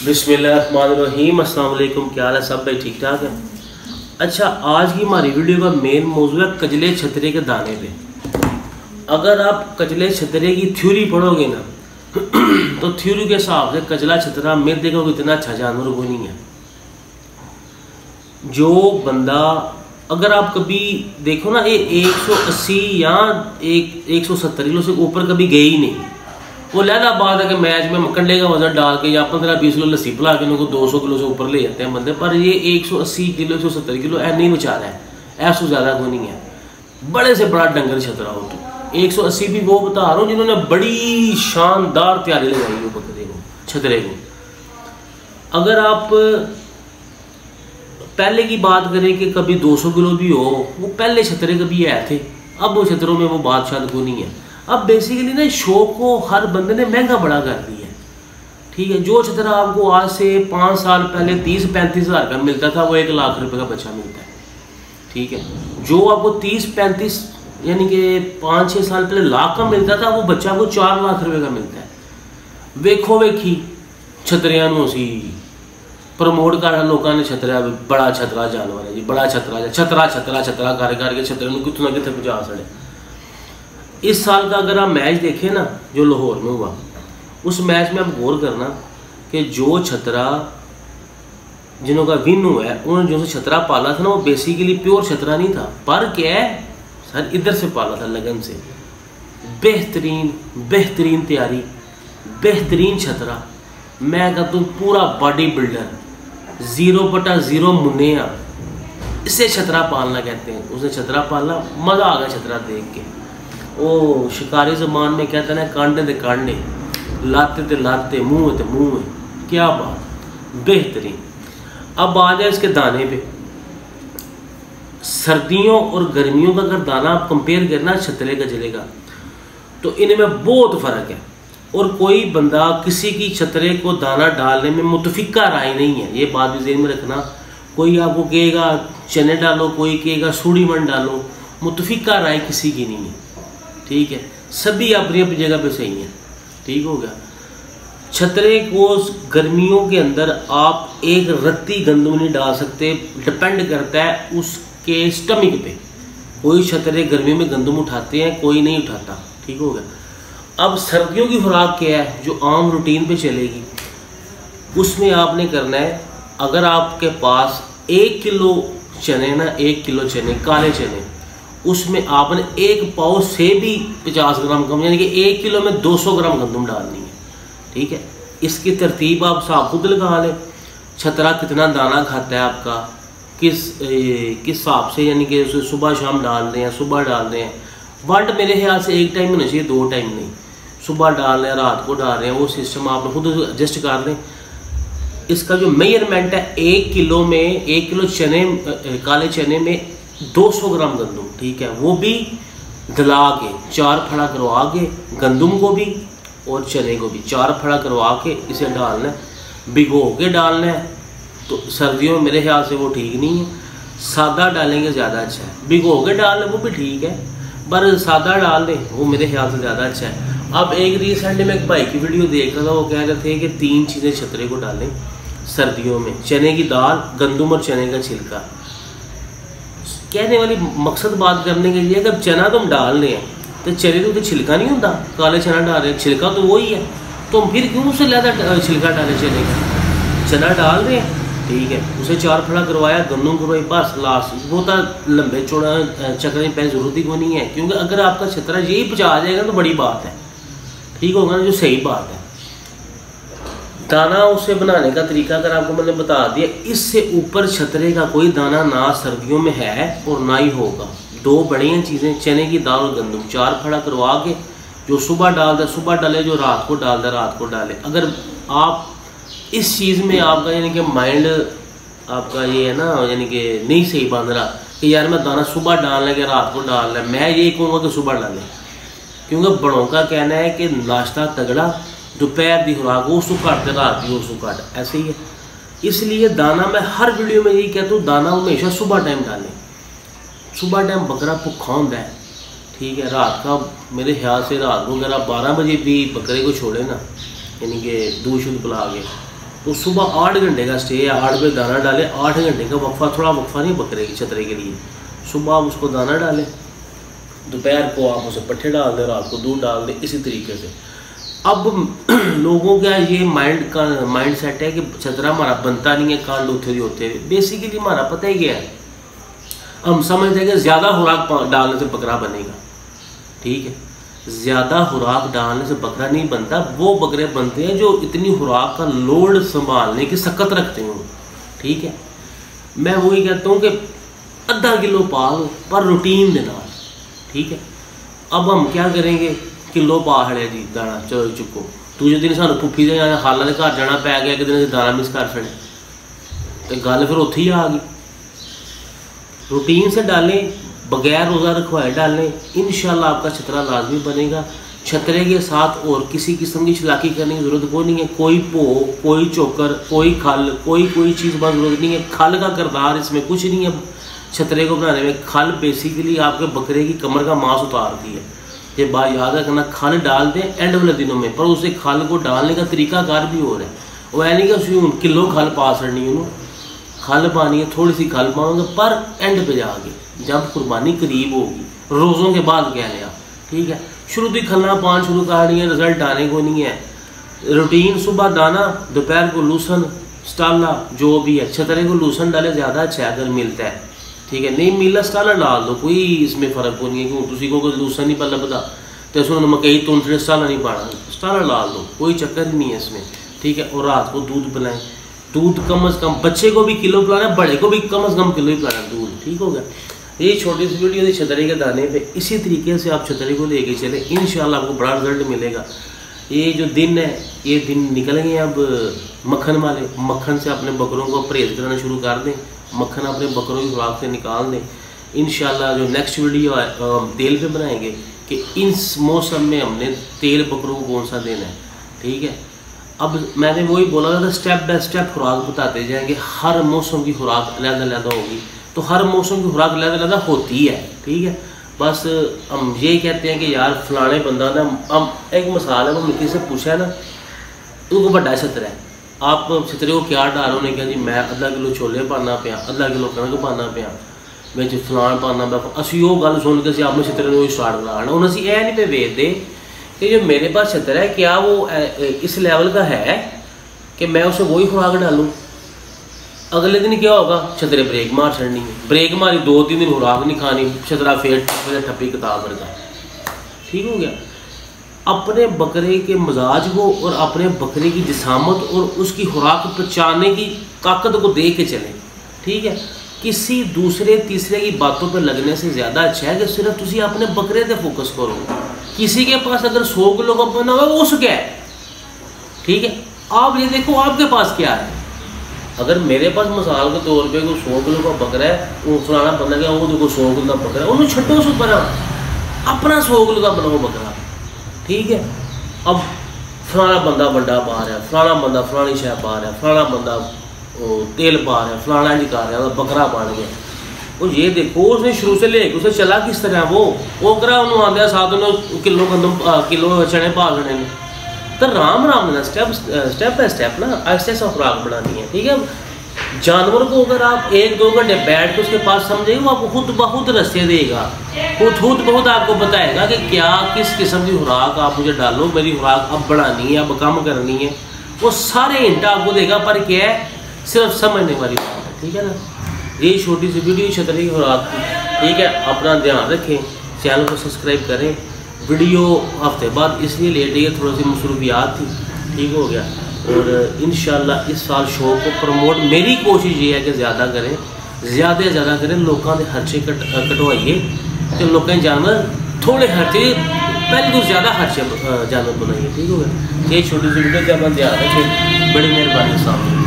बिस्मिल्लाहिर्रहमानिर्रहीम। अस्सलाम वालेकुम। क्या हाल है सब भाई, ठीक ठाक है। अच्छा, आज की हमारी वीडियो का मेन मौजू है कजले छतरे के दाने पे। अगर आप कजले छतरे की थ्योरी पढ़ोगे ना तो थ्योरी के हिसाब से कजला छतरा मेरे देखो इतना अच्छा जानवर कोई नहीं है। जो बंदा अगर आप कभी देखो ना, ये 180 या 170 किलो से ऊपर कभी गए ही नहीं। वो लहदा बात है कि मैच में कंडे का वजन डाल के या 15-20 किलो लस्सी पिला के उनको 200 किलो से ऊपर ले जाते हैं बंदे, पर ये 180 किलो 170 किलो नहीं बचा रहा है, ऐसा ज़्यादा कोई नहीं है। बड़े से बड़ा डंगर छतरा हो तो 180 भी वो बता रहा हूँ जिन्होंने बड़ी शानदार तैयारी लगाई हो बकरे को, छतरे को। अगर आप पहले की बात करें कि कभी 200 किलो भी हो, वो पहले छतरे कभी आए थे, अब वो छतरों में वो बादशाह को नहीं है। अब बेसिकली ना शो को हर बंदे ने महंगा बड़ा कर दिया है, ठीक है। जो छतरा आपको आज से 5 साल पहले 30-35 हज़ार का मिलता था वो 1 लाख रुपए का बच्चा मिलता है, ठीक है। जो आपको 30-35 यानी कि 5-6 साल पहले लाख का मिलता था वो बच्चा को 4 लाख रुपए का मिलता है। वेखो वेखी छतरियां सी प्रमोट कर लोगों ने छतरा बड़ा छतरा जानवर है जी, बड़ा छतरा छतरा छतरा छतरा कर करके छतरे को कितना कितने पहुँचा सड़े। इस साल का अगर आप मैच देखें ना जो लाहौर में हुआ, उस मैच में आप गौर करना कि जो छतरा जिन्हों का विन हुआ है उन्होंने जो छतरा पाला था ना, वो बेसिकली प्योर छतरा नहीं था, पर क्या है सर इधर से पाला था लगन से। बेहतरीन बेहतरीन तैयारी, बेहतरीन छतरा। मैं कहता हूँ पूरा बॉडी बिल्डर 0/0 मुन्निया, इसे छतरा पालना कहते हैं। उसने छतरा पालना, मज़ा आ गया छतरा देख के। ओ शिकारी ज़बान में कहते हैं कांडे ते कांडे, लाते ते लाते, मुँह ते मुँह, क्या बात, बेहतरीन। अब आ जाए इसके दाने पे। सर्दियों और गर्मियों का अगर दाना आप कंपेयर करना छतरे का जले का, तो इनमें बहुत फ़र्क है। और कोई बंदा किसी की छतरे को दाना डालने में मुतफिका राय नहीं है, ये बात भी ज़हन में रखना। कोई आपको कहेगा चने डालो, कोई कहेगा सूढ़ी मन डालो, मुतफिका राय किसी की नहीं है, ठीक है। सभी अपनी अपनी जगह पे सही हैं, ठीक हो गया। छतरे को गर्मियों के अंदर आप एक रत्ती गंदम नहीं डाल सकते, डिपेंड करता है उसके स्टमक पे। कोई छतरे गर्मी में गंदम उठाते हैं, कोई नहीं उठाता, ठीक हो गया। अब सर्दियों की खुराक क्या है जो आम रूटीन पे चलेगी, उसमें आपने करना है, अगर आपके पास 1 किलो चने ना, 1 किलो चने काले चने, उसमें आपने 1 पाव से भी 50 ग्राम कम, यानी कि 1 किलो में 200 ग्राम गंदम डालनी है, ठीक है। इसकी तरतीब आप साफ खुद लगा लें। छतरा कितना दाना खाता है आपका, किस हिसाब से, यानी कि उसे सुबह शाम डाल रहे हैं, सुबह डाल रहे हैं। वंट मेरे ख्याल से 1 टाइम होना चाहिए, 2 टाइम नहीं। सुबह डाल रहे हैं, रात को डाल रहे हैं, वो सिस्टम आप खुद एडजस्ट कर लें। इसका जो मेजरमेंट है 1 किलो में, 1 किलो चने काले चने में 200 ग्राम गंदम, ठीक है। वो भी दला के 4 फड़ा करवा के, गंदम को भी और चने को भी 4 फड़ा करवा के इसे डालना है, भिगो के डालना है। तो सर्दियों में मेरे ख्याल से वो ठीक नहीं है, सादा डालेंगे ज़्यादा अच्छा है। भिगो के डाल लें वो भी ठीक है, पर सादा डाल लें वो मेरे ख्याल से ज़्यादा अच्छा है। अब एक रिसेंट में एक भाई की वीडियो देख रहा था, वो कह रहे थे कि 3 चीज़ें छतरे को डालें सर्दियों में, चने की दाल, गंदम और चने का छिलका। कहने वाली मकसद बात करने के लिए, अगर चना तुम डाल रहे हैं तो चने तो छिलका नहीं होता, काले चना डाल रहे हैं, छिलका तो वही है, तो फिर क्यों उससे ज़्यादा छिलका डाले चने का। चना डाल रहे हैं, ठीक है, उसे 4 फड़ा करवाया, गंदम करवाई, बस लास्ट बहुत लंबे चौड़ा चक्कर में पहले जरूरत ही को नहीं है। क्योंकि अगर आपका छतरा यही पचा आ जाएगा तो बड़ी बात है, ठीक होगा ना, जो सही बात है। दाना उसे बनाने का तरीका अगर आपको मैंने बता दिया, इससे ऊपर छतरे का कोई दाना ना सर्दियों में है और ना ही होगा। 2 बढ़िया चीज़ें, चने की दाल और गंदम 4 फड़ा करवा के, जो सुबह डाल दे सुबह डाले, जो रात को डाल दे रात को डाले। अगर आप इस चीज़ में आपका यानी कि माइंड आपका ये है ना, यानी कि नहीं सही बन रहा कि यार मैं दाना सुबह डालने के रात को डालना है, मैं ये कहूँगा कि सुबह डालें। क्योंकि बड़ों का कहना है कि नाश्ता तगड़ा, दोपहर की खुराक उसको काट दे, रात की उसको काट, ऐसे ही है। इसलिए दाना मैं हर वीडियो में यही कहता हूँ, दाना हमेशा सुबह टाइम डालें। सुबह टाइम बकरा भुखा होता है, ठीक है। रात का मेरे ख्याल से रात को अगर आप 12 बजे भी बकरे को छोड़े ना, यानी कि दूध शुद्ध पिला के, तो सुबह 8 घंटे का स्टे है, 8 बजे दाना डालें, 8 घंटे का वक्फा, थोड़ा वक्फा नहीं बकरे की छतरे के लिए। सुबह आप उसको दाना डालें, दोपहर को आप उसे पट्ठे डाल दें, रात को दूध डाल दें, इसी तरीके से। अब लोगों का ये माइंड सेट है कि छतरा हमारा बनता नहीं है, कान लूथे होते हैं। बेसिकली हमारा पता ही क्या है, हम समझते हैं कि ज़्यादा खुराक डालने से बकरा बनेगा। ठीक है, ज़्यादा खुराक डालने से बकरा नहीं बनता। वो बकरे बनते हैं जो इतनी खुराक का लोड संभालने की सकत रखते हो। ठीक है, मैं वही कहता हूँ कि आधा किलो पाल पर रूटीन देना। ठीक है, अब हम क्या करेंगे, किलो पा खड़े जी दाना चलो चुको, दूजे दिन सानू भुੱਖੀ ਦੇ हालां ਦੇ घर जाना पै गया, एक दिन दाना मिस कर छड़े, तो गल फिर उत्थे ही आ गई। रूटीन से डालें, बगैर रोज़ा रखवाए डालें, इंशाल्लाह आपका छतरा लाजमी बनेगा। छतरे के साथ और किसी किस्म की चलाकी करने की ज़रूरत कोई नहीं है। कोई भो, कोई चोकर, कोई खल, कोई चीज़ बस ज़रूरत नहीं है। खल का किरदार इसमें कुछ नहीं है। छतरे को बनाने में खल बेसिकली आपके बकरे की कमर का मांस उतारती है। ये बात याद रखना, खल डाल दें एंड वाले दिनों में, पर उसे खल को डालने का तरीकाकार भी हो रहा है। वो है नहीं कि उसमें किलो खल पा सड़नी है, खल पानी है, थोड़ी सी खल पाओगे, पर एंड पे जाके जब कुर्बानी करीब होगी, रोज़ों के बाद कह लिया। ठीक है, शुरू तो खलना पान शुरू करनी है, रिजल्ट आने को नहीं है। रूटीन सुबह दाना, दोपहर को लूसन स्टाला जो भी है। छतरे को लूसन डाले ज़्यादा अच्छा है अगर मिलता है। ठीक है, नहीं मिला स्टाला डाल दो, कोई इसमें फ़र्क को नहीं है। क्यों तुसी को लूसन नहीं पता लभदा तो सुन मकई तुंसड़े स्टाला नहीं पाना, स्टाला डाल दो, कोई चक्कर ही नहीं है इसमें। ठीक है, और रात को दूध पिलाएं। दूध कम अज़ कम, बच्चे को भी किलो पिलाना, बड़े को भी कम अज़ कम किलो ही पिलाना दूध। ठीक हो गया, ये छोटी सी वीडियो थी छतरे के दाने पे। इसी तरीके से आप छतरे को लेके चले, इंशाल्लाह आपको बड़ा रिजल्ट मिलेगा। ये जो दिन है, ये दिन निकल गए अब मक्खन वाले। मक्खन से अपने बकरों को परहेज़ करना शुरू कर दें, मक्खन अपने बकरों की खुराक से निकाल दें। इंशाल्लाह जो नेक्स्ट वीडियो तेल पे बनाएंगे कि इस मौसम में हमने तेल बकरों को कौन सा देना है। ठीक है, अब मैंने वही बोला था, स्टेप बाय स्टेप खुराक बताते जाएंगे। हर मौसम की खुराक अलग होगी, तो हर मौसम की खुराक अलग होती है। ठीक है, बस हम ये कहते हैं कि यार फलाने बंदा ना, हम एक मिसाल है, वो मिट्टी से पूछा है ना, तो बड़ा छतरा है, आप छतरे को क्या डालो? उन्हें कहा जी मैं आधा किलो छोले पाना पिया, आधा किलो कणक पाना पिया, बिच फलान पाना पिया। असी वो गल सुन के अपने छतरे को स्टार्ट कराना। हूँ असी यह नहीं पे वेखते कि जो मेरे पास छतरा है क्या वो इस लैवल का है कि मैं उसे वही खुराक डालूँ। अगले दिन क्या होगा, छतरे ब्रेक मार छड़नी, ब्रेक मारी 2-3 दिन खुराक नहीं खानी, छतरा फिर ठप्पी किताब वर्गा। ठीक हो गया। अपने बकरे के मिजाज को और अपने बकरे की जिसामत और उसकी खुराक पहचानने की ताकत को देख के चलें। ठीक है, किसी दूसरे तीसरे की बातों पर लगने से ज़्यादा अच्छा है कि सिर्फ तुम अपने बकरे पे फोकस करो। किसी के पास अगर 100 किलो का बना हुआ वो क्या है, ठीक है, आप ये देखो आपके पास क्या है। अगर मेरे पास मिसाल के तौर पे कोई 100 किलो का बकरा है, वो फलाना बंदा गया वो देखो 100 किलो का बकरा है, उन्होंने छठो सो बना अपना 100 किलो का बना हुआ बकरा। ठीक है, अब फलाना बंदा बंडा पा रहा है, फलाना बंदा फलानी शह पा रहा है, फलाना बंदा तेल पा रहा है, फलाना नहीं कर रहा, बकरा बन गया। और ये देखो उसने शुरू से लेके उसे चला किस तरह, वो करा उन्होंने आंदा साथ उन्होंने किलो गंदम किलो चने पा लेने ने। तो राम ना स्टेप बाय स्टेप ना ऐसे ऐसा खुराक बनानी है। ठीक है, जानवर को अगर आप 1-2 घंटे बैठ के उसके पास समझेंगे, वो आपको खुद बहुत रास्ते देगा, खुद बहुत आपको बताएगा कि क्या किस किस्म की खुराक आप मुझे डालो, मेरी खुराक अब बढ़ानी है, अब कम करनी है। वो सारे हिंट आपको देगा, पर क्या है सिर्फ समझने वाली बात है। ठीक है ना, ये छोटी सी वीडियो छतरे की खुराक की। ठीक है, अपना ध्यान रखें, चैनल को सब्सक्राइब करें। वीडियो हफ्ते बाद इसलिए लेट गई, थोड़ी सी मसरूफियात थी। ठीक हो गया, और इंशाल्लाह इस साल शो को प्रमोट मेरी कोशिश ये है कि ज़्यादा करें, ज़्यादा से ज़्यादा करें, लोगों के खर्चे कटवाइए तो लोगों के जानवर थोड़े खर्चे पहले तो ज़्यादा खर्चे जानवर बनाइए। ठीक हो गया, ये छोटी सी वीडियो का ध्यान रखें। बड़ी मेहरबानी साहब।